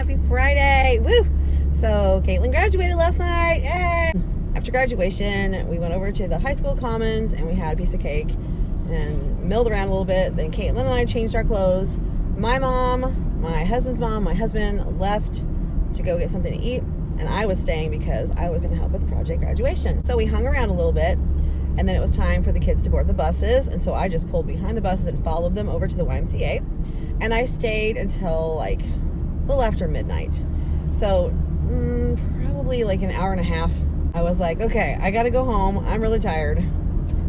Happy Friday. Woo! So Caitlin graduated last night. Yay! After graduation, we went over to the high school commons and we had a piece of cake and milled around a little bit. Then Caitlin and I changed our clothes. My mom, my husband's mom, my husband left to go get something to eat, and I was staying because I was going to help with project graduation. So we hung around a little bit, and then it was time for the kids to board the buses, and so I just pulled behind the buses and followed them over to the YMCA, and I stayed until like a little after midnight. So probably like an hour and a half. I was like, okay, I gotta go home. I'm really tired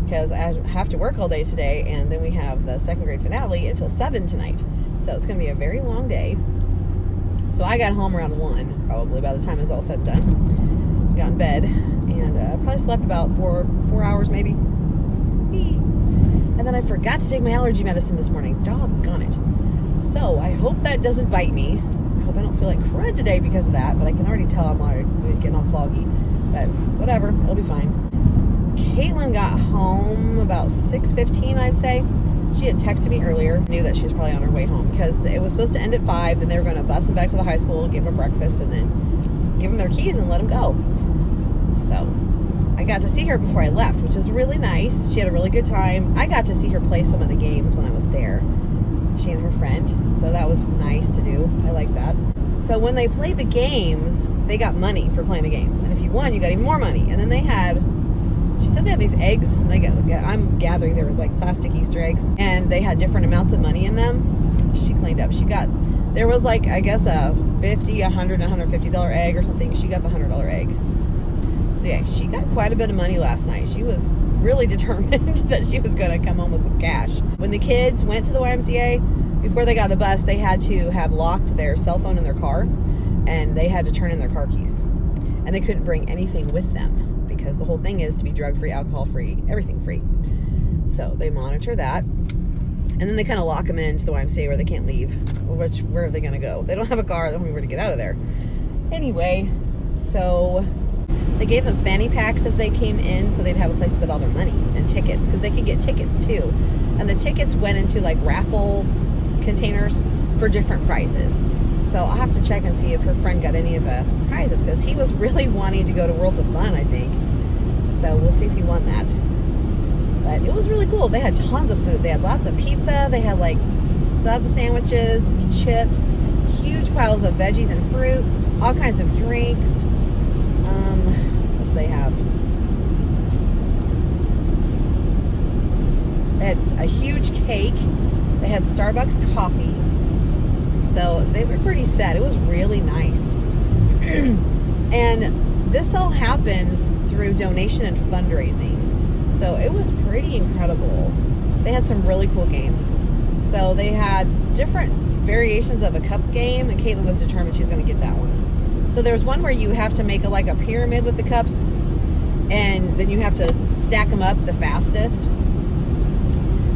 because I have to work all day today, and then we have the second grade finale until 7 tonight. So it's gonna be a very long day. So I got home around 1, probably, by the time it was all said and done. Got in bed and probably slept about 4 hours maybe. And then I forgot to take my allergy medicine this morning. Doggone it. So I hope that doesn't bite me. I hope I don't feel like crud today because of that, but I can already tell I'm already getting all cloggy. But whatever, it'll be fine. Caitlin got home about 6:15, I'd say. She had texted me earlier, knew that she was probably on her way home because it was supposed to end at 5, then they were going to bus them back to the high school, give them breakfast, and then give them their keys and let them go. So I got to see her before I left, which was really nice. She had a really good time. I got to see her play some of the games when I was there, she and her friend, so that was nice to do. I like that. So when they played the games, they got money for playing the games, and if you won, you got even more money. And then they had, she said they had these eggs, and I'm gathering they were like plastic Easter eggs, and they had different amounts of money in them. She cleaned up. There was like, I guess a $50, $100, $150 egg or something. She got the $100 egg. So yeah, she got quite a bit of money last night. She was really determined that she was going to come home with some cash. When the kids went to the YMCA, before they got the bus, they had to have locked their cell phone in their car, and they had to turn in their car keys. And they couldn't bring anything with them, because the whole thing is to be drug-free, alcohol-free, everything free. So they monitor that, and then they kind of lock them into the YMCA where they can't leave. Where are they going to go? They don't have a car. They don't know where to get out of there. Anyway, so they gave them fanny packs as they came in, so they'd have a place to put all their money and tickets, because they could get tickets too. And the tickets went into like raffle containers for different prizes. So I'll have to check and see if her friend got any of the prizes, because he was really wanting to go to Worlds of Fun, I think. So we'll see if he won that. But it was really cool. They had tons of food. They had lots of pizza. They had like sub sandwiches, chips, huge piles of veggies and fruit, all kinds of drinks. What else do they have? They had a huge cake. They had Starbucks coffee. So they were pretty set. It was really nice. And this all happens through donation and fundraising. So it was pretty incredible. They had some really cool games. So they had different variations of a cup game, and Caitlin was determined she was going to get that one. So there's one where you have to make a pyramid with the cups, and then you have to stack them up the fastest.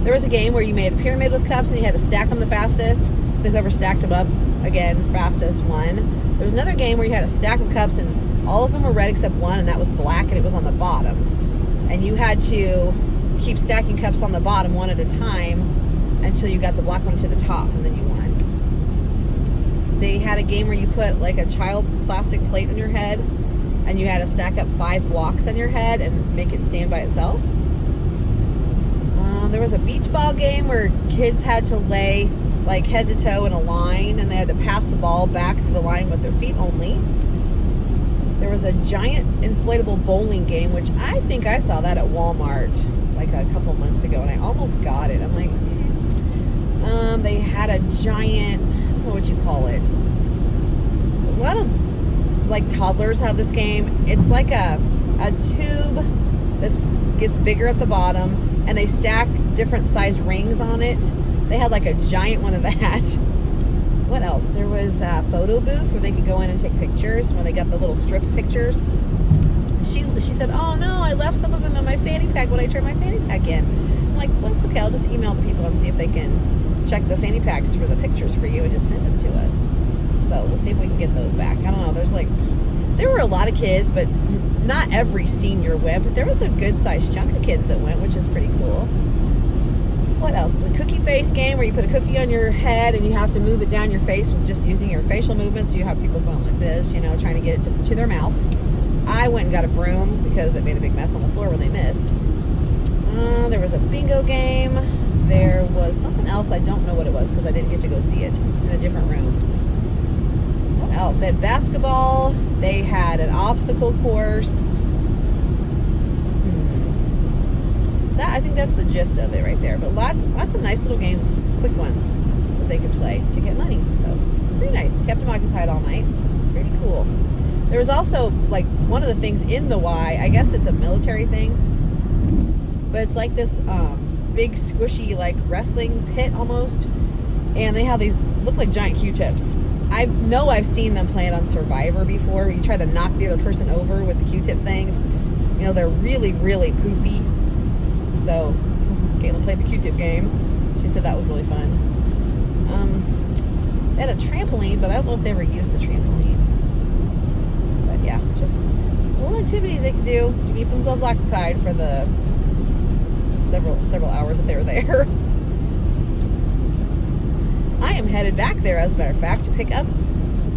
There was a game where you made a pyramid with cups and you had to stack them the fastest. So whoever stacked them up, again, fastest won. There was another game where you had a stack of cups and all of them were red except one, and that was black, and it was on the bottom. And you had to keep stacking cups on the bottom one at a time until you got the black one to the top, and then you won. They had a game where you put like a child's plastic plate on your head, and you had to stack up 5 blocks on your head and make it stand by itself. There was a beach ball game where kids had to lay like head to toe in a line, and they had to pass the ball back through the line with their feet only. There was a giant inflatable bowling game, which I think I saw that at Walmart like a couple months ago, and I almost got it. I'm like, they had a giant, I don't know what you call it. A lot of like toddlers have this game. It's like a tube that gets bigger at the bottom, and they stack different size rings on it. They had like a giant one of that. What else? There was a photo booth where they could go in and take pictures when they got the little strip pictures. She said, oh no, I left some of them in my fanny pack when I turned my fanny pack in. I'm like, well, that's okay. I'll just email the people and see if they can check the fanny packs for the pictures for you and just send them to us. So we'll see if we can get those back. I don't know. There were a lot of kids, but not every senior went, but there was a good sized chunk of kids that went, which is pretty cool. What else? The cookie face game where you put a cookie on your head and you have to move it down your face with just using your facial movements. You have people going like this, you know, trying to get it to their mouth. I went and got a broom because it made a big mess on the floor when they missed. There was a bingo game. There was something else. I don't know what it was because I didn't get to go see it in a different room. What else? They had basketball. They had an obstacle course. I think that's the gist of it right there. But lots of nice little games, quick ones that they could play to get money. So pretty nice. Kept them occupied all night. Pretty cool. There was also like one of the things in the Y. I guess it's a military thing, but it's like this big squishy like wrestling pit almost, and they have these look like giant Q-tips. I've seen them play it on Survivor before. Where you try to knock the other person over with the Q-tip things. You know, they're really poofy. So, Caitlin played the Q-tip game. She said that was really fun. They had a trampoline, but I don't know if they ever used the trampoline. But yeah, just little activities they could do to keep themselves occupied for the several hours that they were there. I am headed back there, as a matter of fact, to pick up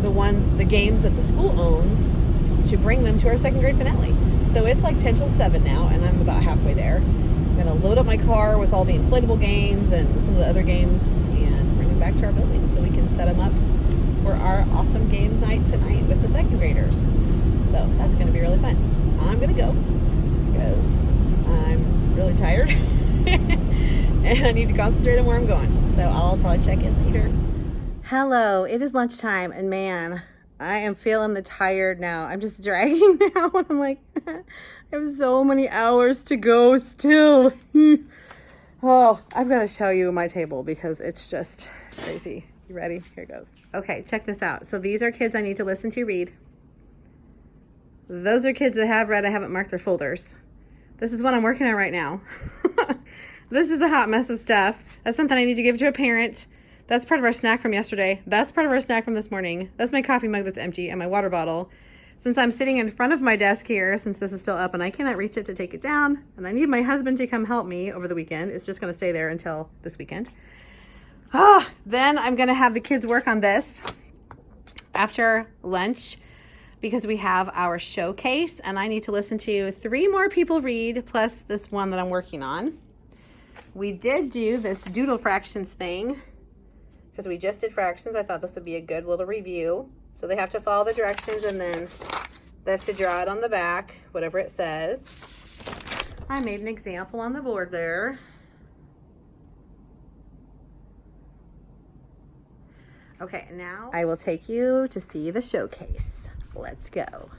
the games that the school owns to bring them to our second grade finale. So it's like 10 till 7 now, and I'm about halfway there. I'm going to load up my car with all the inflatable games and some of the other games and bring them back to our building so we can set them up for our awesome game night tonight with the second graders. So that's going to be really fun. I'm going to go because I'm really tired and I need to concentrate on where I'm going. So I'll probably check in later. Hello, it is lunchtime and man, I am feeling the tired now. I'm just dragging now and I'm like, I have so many hours to go still. Oh, I've got to show you my table because it's just crazy. You ready? Here it goes. Okay, check this out. So these are kids I need to listen to read. Those are kids that have read. I haven't marked their folders. This is what I'm working on right now. This is a hot mess of stuff. That's something I need to give to a parent. That's part of our snack from yesterday. That's part of our snack from this morning. That's my coffee mug that's empty and my water bottle. Since I'm sitting in front of my desk here, since this is still up and I cannot reach it to take it down, and I need my husband to come help me over the weekend. It's just going to stay there until this weekend. Then I'm going to have the kids work on this after lunch because we have our showcase and I need to listen to 3 more people read plus this one that I'm working on. We did do this doodle fractions thing because we just did fractions. I thought this would be a good little review. So they have to follow the directions and then they have to draw it on the back, whatever it says. I made an example on the board there. Okay, now I will take you to see the showcase. Let's go.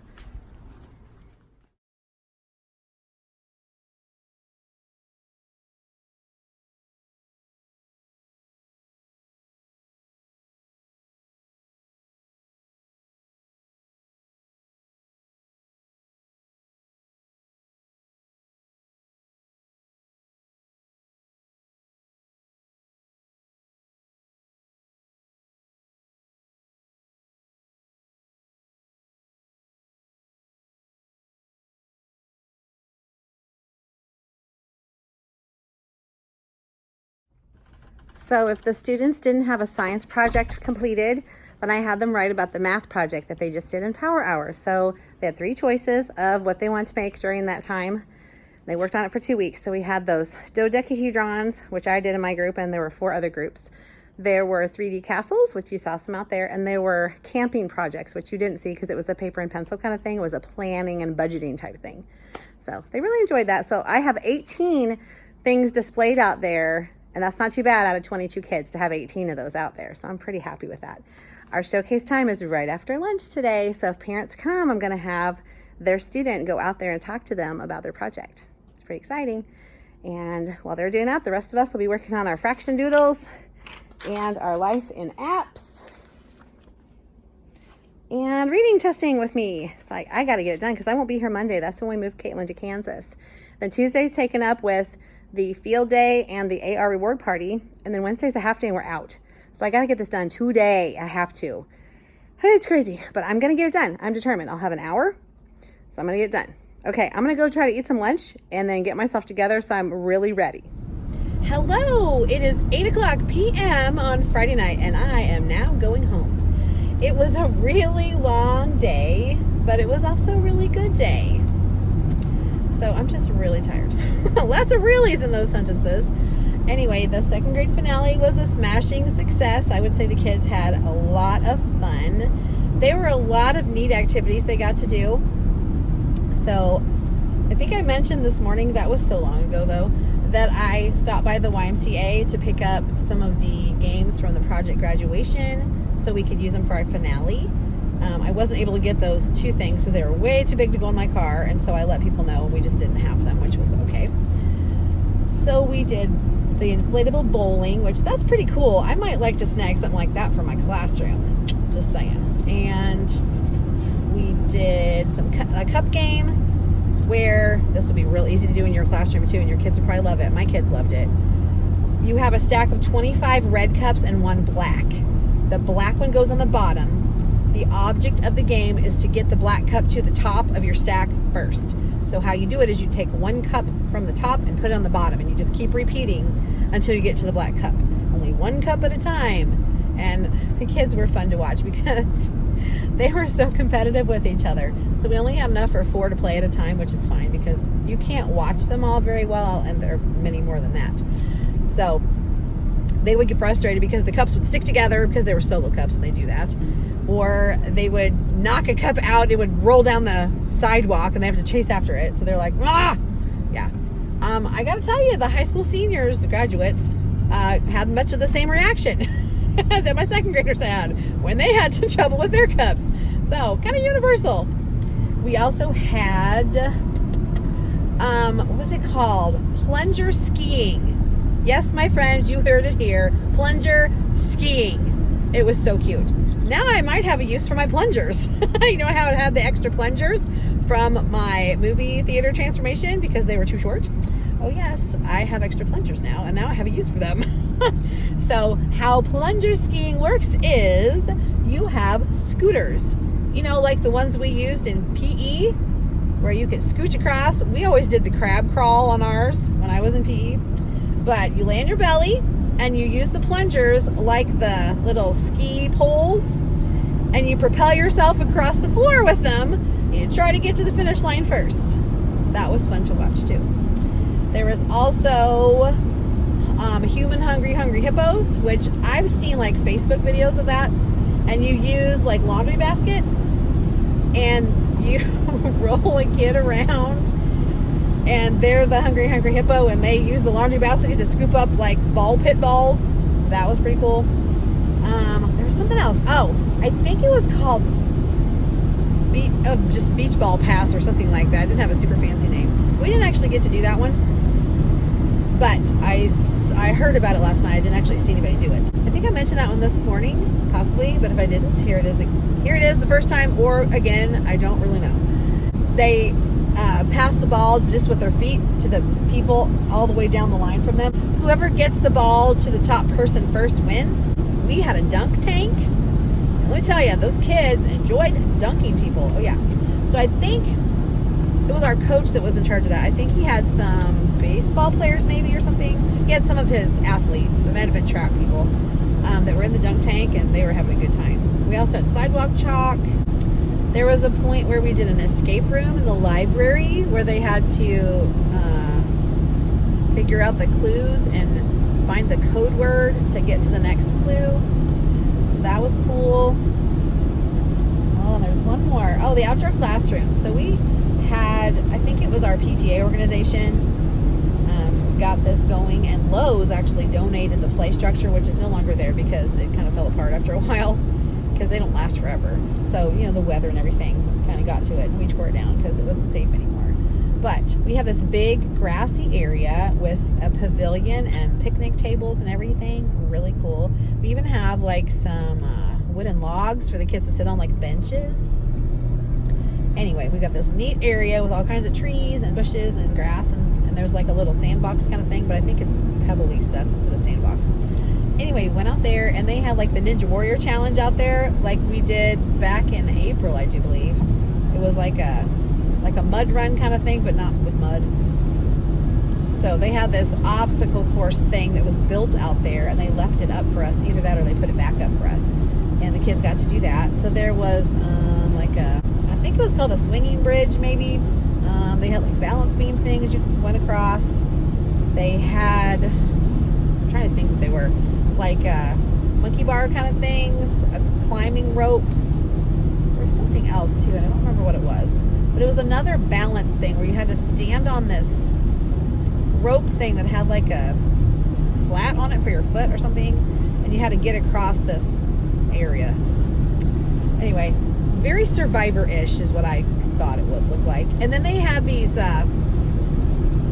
So if the students didn't have a science project completed, then I had them write about the math project that they just did in Power Hour. So they had 3 choices of what they wanted to make during that time. They worked on it for 2 weeks. So we had those dodecahedrons, which I did in my group, and there were 4 other groups. There were 3D castles, which you saw some out there, and there were camping projects, which you didn't see because it was a paper and pencil kind of thing. It was a planning and budgeting type thing. So they really enjoyed that. So I have 18 things displayed out there. And that's not too bad out of 22 kids to have 18 of those out there. So I'm pretty happy with that. Our showcase time is right after lunch today. So if parents come, I'm going to have their student go out there and talk to them about their project. It's pretty exciting. And while they're doing that, the rest of us will be working on our fraction doodles and our life in apps and reading testing with me. So I got to get it done because I won't be here Monday. That's when we move Caitlin to Kansas. Then Tuesday's taken up with the field day and the AR reward party, and then Wednesday's a half day and we're out. So I got to get this done today. I have to. It's crazy, but I'm going to get it done. I'm determined. I'll have an hour, so I'm going to get it done. Okay, I'm going to go try to eat some lunch and then get myself together so I'm really ready. Hello, it is 8:00 p.m. on Friday night, and I am now going home. It was a really long day, but it was also a really good day. So I'm just really tired. Lots of reallys in those sentences. Anyway, the second grade finale was a smashing success. I would say the kids had a lot of fun. There were a lot of neat activities they got to do. So I think I mentioned this morning, that was so long ago though, that I stopped by the YMCA to pick up some of the games from the project graduation so we could use them for our finale. I wasn't able to get those two things because they were way too big to go in my car, and so I let people know we just didn't have them, which was okay. So we did the inflatable bowling, which that's pretty cool. I might like to snag something like that for my classroom, just saying. And we did a cup game where this will be real easy to do in your classroom too, and your kids would probably love it. My kids loved it. You have a stack of 25 red cups and one black. The black one goes on the bottom. The object of the game is to get the black cup to the top of your stack first. So how you do it is you take one cup from the top and put it on the bottom, and you just keep repeating until you get to the black cup. Only one cup at a time. And the kids were fun to watch because they were so competitive with each other. So we only had enough for 4 to play at a time, which is fine because you can't watch them all very well, and there are many more than that. So they would get frustrated because the cups would stick together because they were solo cups and they do that. Or they would knock a cup out, it would roll down the sidewalk and they have to chase after it. So they're like, ah! Yeah. I gotta tell you, the high school seniors, the graduates, had much of the same reaction that my second graders had when they had some trouble with their cups. So, kind of universal. We also had, what was it called? Plunger skiing. Yes, my friends, you heard it here. Plunger skiing. It was so cute. Now I might have a use for my plungers. You know how it had the extra plungers from my movie theater transformation because they were too short? Oh yes, I have extra plungers now, and now I have a use for them. So how plunger skiing works is you have scooters. You know, like the ones we used in PE, where you could scooch across. We always did the crab crawl on ours when I was in PE. But you lay on your belly, and you use the plungers like the little ski poles, and you propel yourself across the floor with them, and you try to get to the finish line first. That was fun to watch too. There was also human hungry hippos, which I've seen like Facebook videos of that, and you use like laundry baskets and you roll a kid around, and they're the hungry hippo, and they use the laundry basket to scoop up like ball pit balls. That was pretty cool. There was something else. Oh, I think it was called just beach ball pass or something like that. It didn't have a super fancy name. We didn't actually get to do that one, but I heard about it last night. I didn't actually see anybody do it. I think I mentioned that one this morning, possibly, but if I didn't, here it is. Here it is the first time, or again, I don't really know. They pass the ball just with their feet to the people all the way down the line from them. Whoever gets the ball to the top person first wins. We had a dunk tank. And let me tell you, those kids enjoyed dunking people. Oh yeah. So I think it was our coach that was in charge of that. I think he had some baseball players maybe or something. He had some of his athletes, that might have been track people, that were in the dunk tank, and they were having a good time. We also had sidewalk chalk. There was a point where we did an escape room in the library where they had to figure out the clues and find the code word to get to the next clue. So that was cool. Oh, there's one more. Oh, the outdoor classroom. So we had, I think it was our PTA organization, got this going, and Lowe's actually donated the play structure, which is no longer there because it kind of fell apart after a while, because they don't last forever. So, you know, the weather and everything kind of got to it, and we tore it down because it wasn't safe anymore. But we have this big grassy area with a pavilion and picnic tables and everything. Really cool. We even have like some wooden logs for the kids to sit on, like benches. Anyway, we got this neat area with all kinds of trees and bushes and grass, and there's like a little sandbox kind of thing, but I think it's pebbly stuff instead of sandbox. Anyway, we went out there, and they had like the Ninja Warrior Challenge out there, like we did back in April, I do believe. It was like a mud run kind of thing, but not with mud. So they had this obstacle course thing that was built out there, and they left it up for us. Either that or they put it back up for us. And the kids got to do that. So there was I think it was called a swinging bridge, maybe. They had like balance beam things you went across. They had, I'm trying to think what they were, like monkey bar kind of things, a climbing rope. There was something else too, and I don't remember what it was. But it was another balance thing where you had to stand on this rope thing that had like a slat on it for your foot or something, and you had to get across this area. Anyway, very Survivor-ish is what I thought it would look like. And then they had these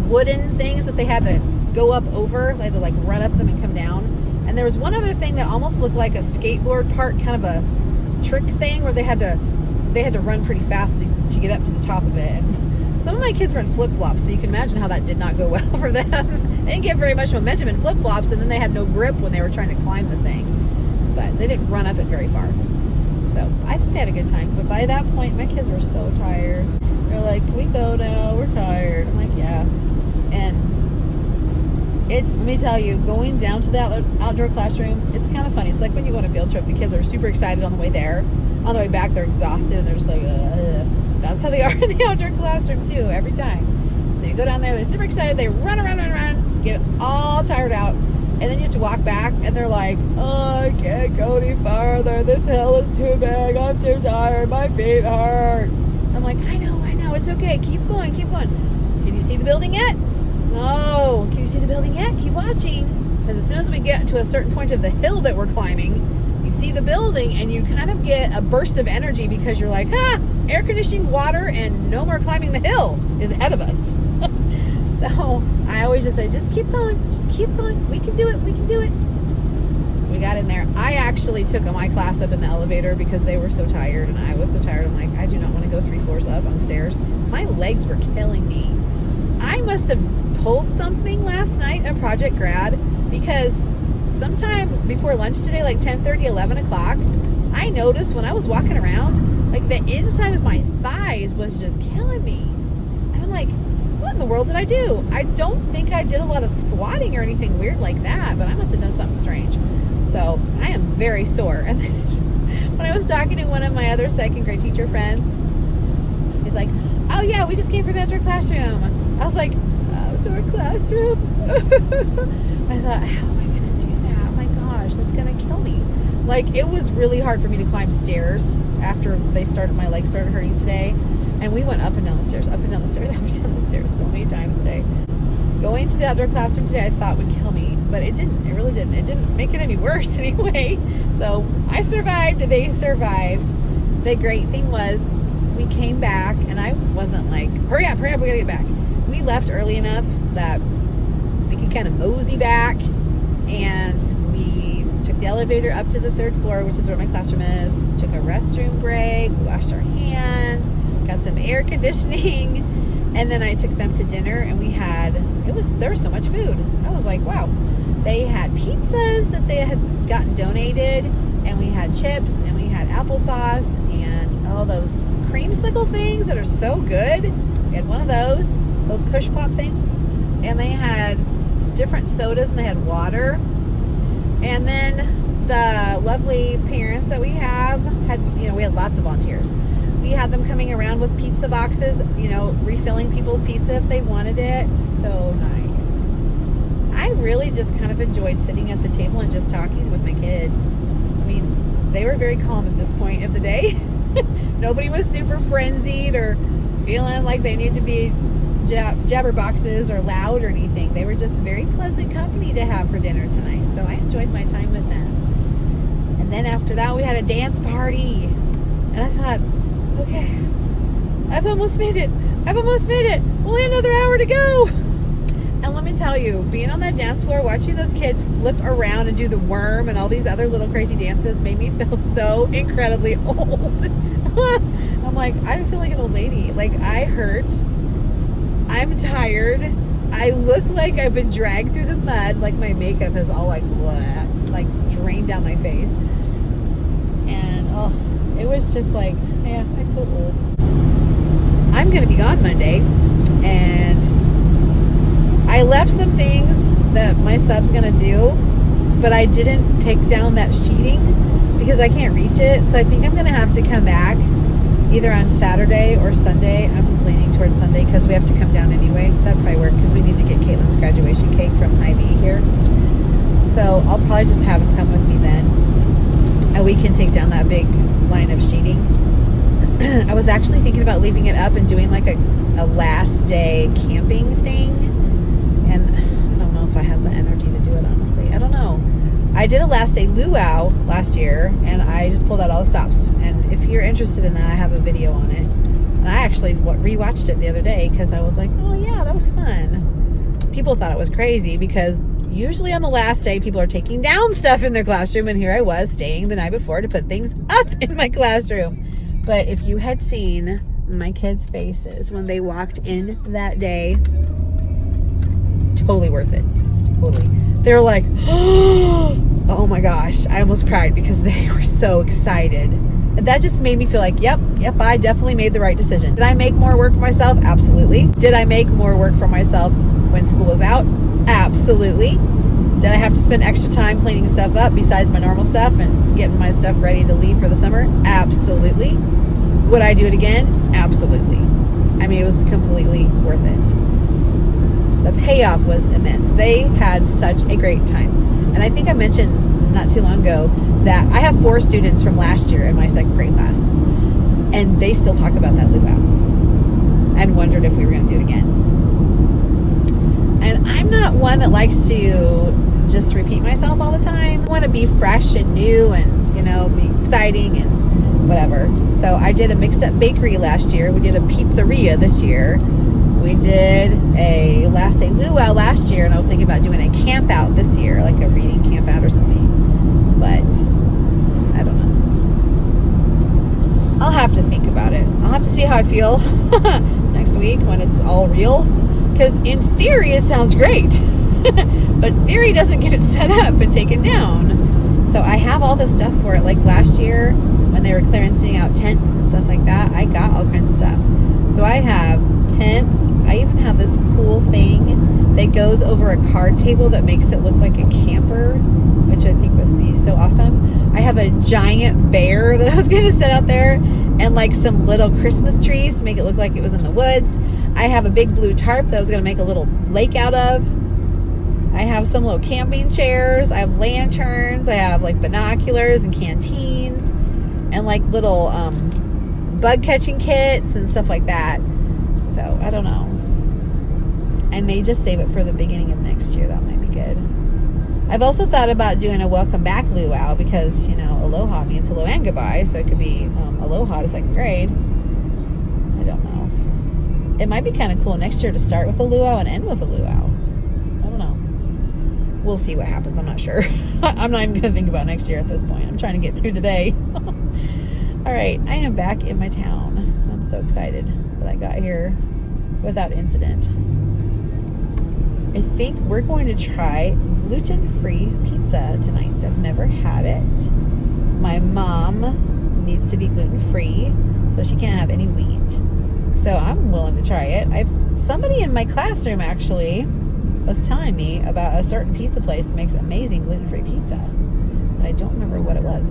wooden things that they had to go up over. They had to like run up them and come down. And there was one other thing that almost looked like a skateboard park, kind of a trick thing where they had to run pretty fast to get up to the top of it. And some of my kids were in flip-flops, so you can imagine how that did not go well for them. They didn't get very much momentum in flip-flops, and then they had no grip when they were trying to climb the thing. But they didn't run up it very far. So I think they had a good time. But by that point, my kids were so tired. They're like, "Can we go now? We're tired." I'm like, "Yeah." And let me tell you, going down to that outdoor classroom, it's kind of funny. It's like when you go on a field trip, the kids are super excited on the way there. On the way back, they're exhausted, and they're just like, That's how they are in the outdoor classroom, too, every time. So you go down there, they're super excited, they run, get all tired out, and then you have to walk back, and they're like, "Oh, I can't go any farther. This hill is too big. I'm too tired. My feet hurt." I'm like, I know. It's okay. Keep going. Can you see the building yet? No. Can you see the building yet? Keep watching. Because as soon as we get to a certain point of the hill that we're climbing, you see the building, and you kind of get a burst of energy because you're like, air conditioning, water, and no more climbing the hill is ahead of us. So I always just say, just keep going. We can do it. So we got in there. I actually took my class up in the elevator because they were so tired and I was so tired. I'm like, I do not want to go 3 floors up on stairs. My legs were killing me. I must have pulled something last night at Project Grad because sometime before lunch today, like 10:30, 11 o'clock, I noticed when I was walking around, like the inside of my thighs was just killing me. And I'm like, what in the world did I do? I don't think I did a lot of squatting or anything weird like that, but I must have done something strange. So I am very sore. And then when I was talking to one of my other second grade teacher friends, she's like, "Oh yeah, we just came from the outdoor classroom." I was like, "Outdoor classroom?" I thought, how am I going to do that? Oh my gosh, that's going to kill me. Like, it was really hard for me to climb stairs after my legs started hurting today. And we went up and down the stairs so many times today. Going to the outdoor classroom today, I thought would kill me, but it didn't. It really didn't. It didn't make it any worse anyway. So I survived. They survived. The great thing was we came back, and I wasn't like, hurry up, we gotta get back. We left early enough that we could kind of mosey back, and we took the elevator up to the 3rd floor, which is where my classroom is. Took a restroom break. We washed our hands. Got some air conditioning, and then I took them to dinner, and there was so much food. I was like, wow. They had pizzas that they had gotten donated, and we had chips, and we had applesauce, and all those creamsicle things that are so good. We had one of those push pop things, and they had different sodas, and they had water. And then the lovely parents that we we had lots of volunteers. We had them coming around with pizza boxes, refilling people's pizza if they wanted it. So nice. I really just kind of enjoyed sitting at the table and just talking with my kids. I mean, they were very calm at this point of the day. Nobody was super frenzied or feeling like they needed to be jabberboxes or loud or anything. They were just very pleasant company to have for dinner tonight. So I enjoyed my time with them. And then after that, we had a dance party. And I thought, okay, I've almost made it. Only another hour to go. And let me tell you, being on that dance floor, watching those kids flip around and do the worm and all these other little crazy dances made me feel so incredibly old. I'm like, I feel like an old lady. Like, I hurt. I'm tired. I look like I've been dragged through the mud. Like, my makeup is all like drained down my face. And, it was just like, yeah, I feel old. I'm going to be gone Monday, and I left some things that my sub's gonna do, but I didn't take down that sheeting because I can't reach it. So I think I'm gonna have to come back either on Saturday or Sunday. I'm leaning towards Sunday because we have to come down anyway. That'd probably work because we need to get Caitlin's graduation cake from Hy-Vee here. So I'll probably just have him come with me then, and we can take down that big line of sheeting. I was actually thinking about leaving it up and doing like a last day camping thing, and I don't know if I have the energy to do it, honestly. I don't know. I did a last day luau last year, and I just pulled out all the stops, and if you're interested in that, I have a video on it, and I actually rewatched it the other day because I was like, oh yeah, that was fun. People thought it was crazy because usually on the last day people are taking down stuff in their classroom, and here I was staying the night before to put things up in my classroom. But if you had seen my kids' faces when they walked in that day, totally worth it. Totally. They were like, oh my gosh, I almost cried because they were so excited. And that just made me feel like, yep, I definitely made the right decision. Did I make more work for myself? Absolutely. Did I make more work for myself when school was out? Absolutely. Did I have to spend extra time cleaning stuff up besides my normal stuff and getting my stuff ready to leave for the summer? Absolutely. Would I do it again? Absolutely. I mean, it was completely worth it. The payoff was immense. They had such a great time. And I think I mentioned not too long ago that I have 4 students from last year in my 2nd grade class. And they still talk about that luau and wondered if we were going to do it again. And I'm not one that likes to just repeat myself all the time. I want to be fresh and new and, be exciting and whatever. So I did a mixed up bakery last year. We did a pizzeria this year. We did a last day luau last year, and I was thinking about doing a camp out this year, like a reading camp out or something. But I don't know. I'll have to think about it. I'll have to see how I feel next week when it's all real. Because in theory, it sounds great. But theory doesn't get it set up and taken down. So I have all this stuff for it. Like last year, when they were clearancing out tents and stuff like that, I got all kinds of stuff. So I have tents. I even have this cool thing that goes over a card table that makes it look like a camper, which I think must be so awesome. I have a giant bear that I was going to set out there, and like some little Christmas trees to make it look like it was in the woods. I have a big blue tarp that I was going to make a little lake out of. I have some little camping chairs. I have lanterns. I have like binoculars and canteens and like little bug catching kits and stuff like that. So I don't know. I may just save it for the beginning of next year. That might be good. I've also thought about doing a welcome back luau because, aloha means hello and goodbye. So it could be aloha to 2nd grade. I don't know. It might be kind of cool next year to start with a luau and end with a luau. I don't know. We'll see what happens. I'm not sure. I'm not even going to think about next year at this point. I'm trying to get through today. All right. I am back in my town. I'm so excited that I got here without incident. I think we're going to try gluten-free pizza tonight. I've never had it. My mom needs to be gluten-free, so she can't have any wheat. So I'm willing to try it. Somebody in my classroom actually was telling me about a certain pizza place that makes amazing gluten-free pizza. And I don't remember what it was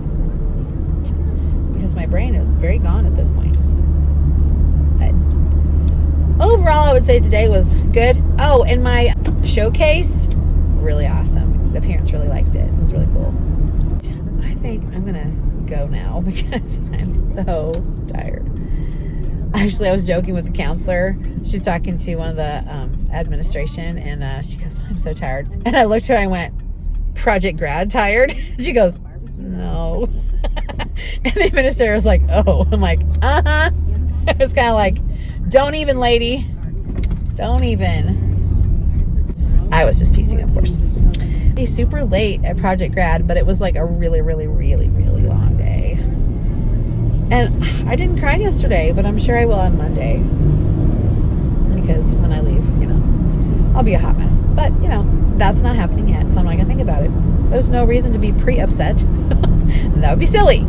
because my brain is very gone at this point. But overall, I would say today was good. Oh, and my showcase, really awesome. The parents really liked it. It was really cool. I think I'm going to go now because I'm so tired. Actually, I was joking with the counselor. She's talking to one of the administration, and she goes, I'm so tired. And I looked at her and I went, Project Grad tired? She goes, no. And the administrator was like, oh. I'm like, uh-huh. It was kind of like, don't even, lady. Don't even. I was just teasing, of course. Be super late at Project Grad, but it was like a really, really, really, really long day. And I didn't cry yesterday, but I'm sure I will on Monday. Because when I leave, I'll be a hot mess. But, that's not happening yet, so I'm not going to think about it. There's no reason to be pre-upset. That would be silly.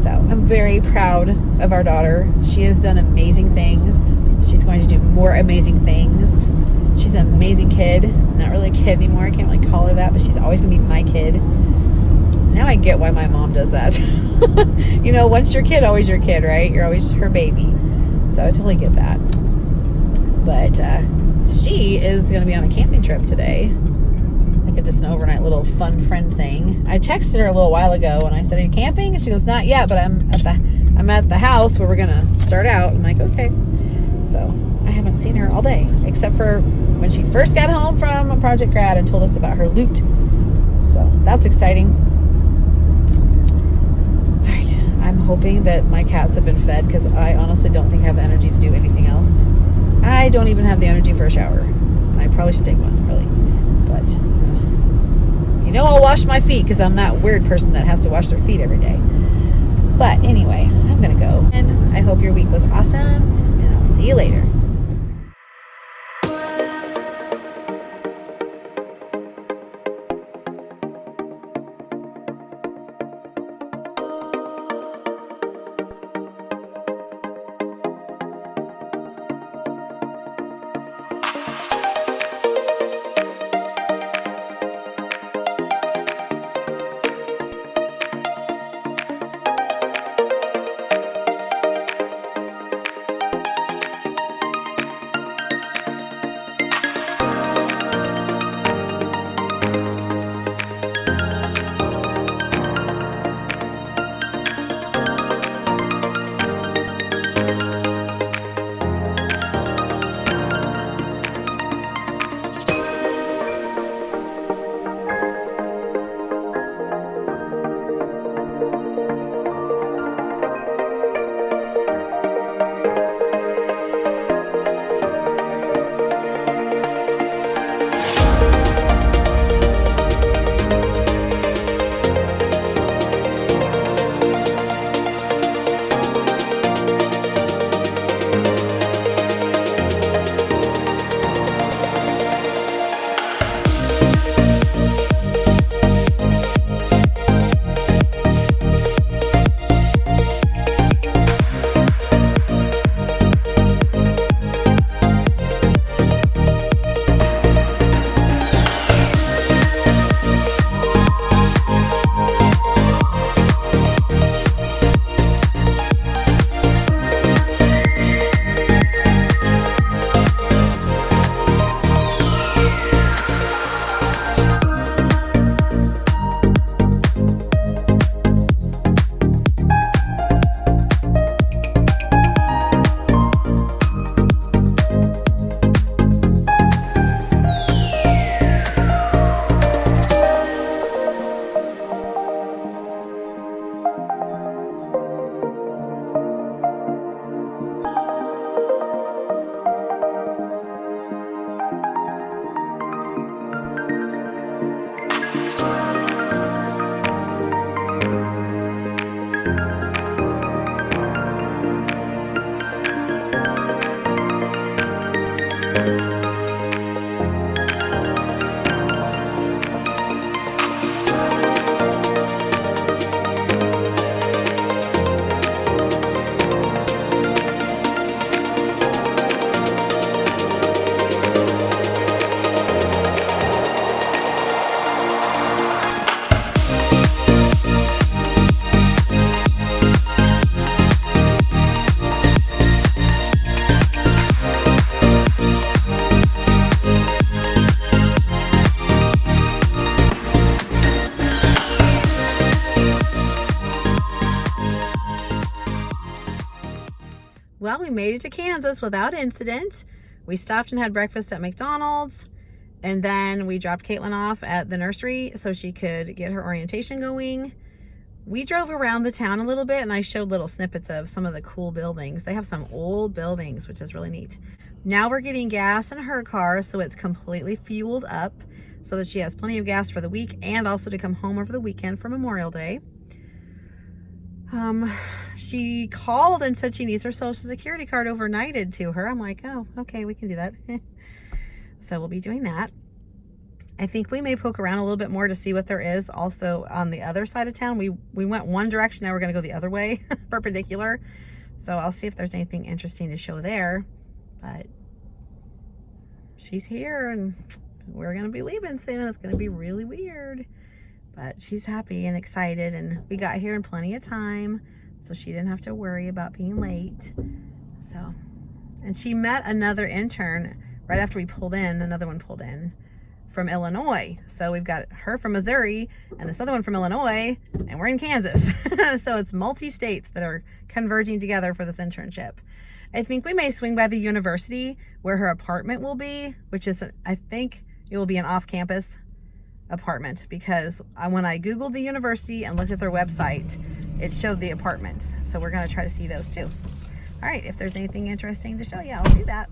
So I'm very proud of our daughter. She has done amazing things. She's going to do more amazing things. She's an amazing kid. Not really a kid anymore. I can't really call her that, but she's always going to be my kid. Now I get why my mom does that. You know, once your kid, always your kid, right? You're always her baby. So I totally get that. But she is going to be on a camping trip today. Like just an overnight little fun friend thing. I texted her a little while ago and I said, "Are you camping?" And she goes, "Not yet, but I'm at the house where we're going to start out." I'm like, okay. So I haven't seen her all day, except for when she first got home from a project grad and told us about her loot. So that's exciting. All right, I'm hoping that my cats have been fed, because I honestly don't think I have the energy to do anything else. I don't even have the energy for a shower. I probably should take one, really. But you know, I'll wash my feet, because I'm that weird person that has to wash their feet every day. But anyway, I'm gonna go, and I hope your week was awesome, and I'll see you later. Well, we made it to Kansas without incident. We stopped and had breakfast at McDonald's, and then we dropped Caitlin off at the nursery so she could get her orientation going. We drove around the town a little bit, and I showed little snippets of some of the cool buildings. They have some old buildings, which is really neat. Now we're getting gas in her car, so it's completely fueled up so that she has plenty of gas for the week and also to come home over the weekend for Memorial Day. She called and said she needs her social security card overnighted to her. I'm like, oh, okay, we can do that. So we'll be doing that. I think we may poke around a little bit more to see what there is also on the other side of town. We went one direction, now we're going to go the other way, perpendicular. So I'll see if there's anything interesting to show there. But she's here and we're going to be leaving soon. It's going to be really weird. But she's happy and excited, and we got here in plenty of time, so she didn't have to worry about being late. So, and she met another intern right after we pulled in, another one pulled in from Illinois. So we've got her from Missouri and this other one from Illinois, and we're in Kansas. So it's multi-states that are converging together for this internship. I think we may swing by the university where her apartment will be, which is, I think it will be an off-campus apartment, because when I Googled the university and looked at their website, it showed the apartments. So we're going to try to see those too. All right, if there's anything interesting to show you, I'll do that.